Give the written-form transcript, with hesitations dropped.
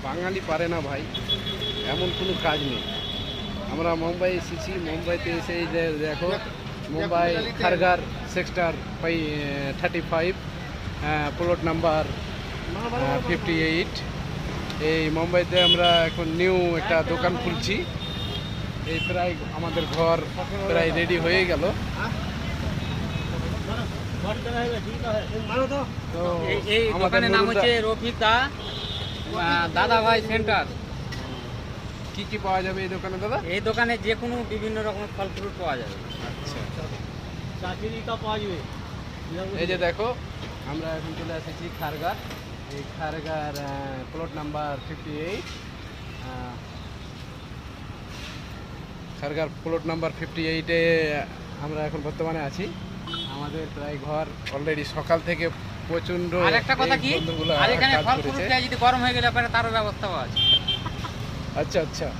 বাঙালি পারে না ভাই, এমন কোনো কাজ নেই। আমরা মুম্বাই এসেছি, মুম্বাইতে এসে এই যে দেখো Mumbai Kharghar sector 35, plot number 58। এই মুম্বাইতে আমরা এখন নিউ একটা দোকান খুলছি। এই প্রায় আমাদের ঘর প্রায় রেডি হয়ে গেল। তো এই আমাদের দোকানের নাম নুরুদা- হচ্ছে রফিক দা দাদা ভাই সেন্টার। কি কি পাওয়া যাবে এই দোকানে দাদা? এই দোকানে যে কোনো বিভিন্ন রকম ফল ফ্রুট পাওয়া যাবে। আচ্ছা, পাওয়া যাবে। এই যে দেখো আমরা এখন চলে এসেছি খারগার। এই Kharghar plot number 58, Kharghar plot number 58-এ আমরা এখন বর্তমানে আছি। আমাদের প্রায় ঘর অলরেডি সকাল থেকে প্রচণ্ড। আর একটা কথা কি, আর এখানে ফল ফ্রুট যদি গরম হয়ে গেলে তারও ব্যবস্থাও আছে। আচ্ছা আচ্ছা।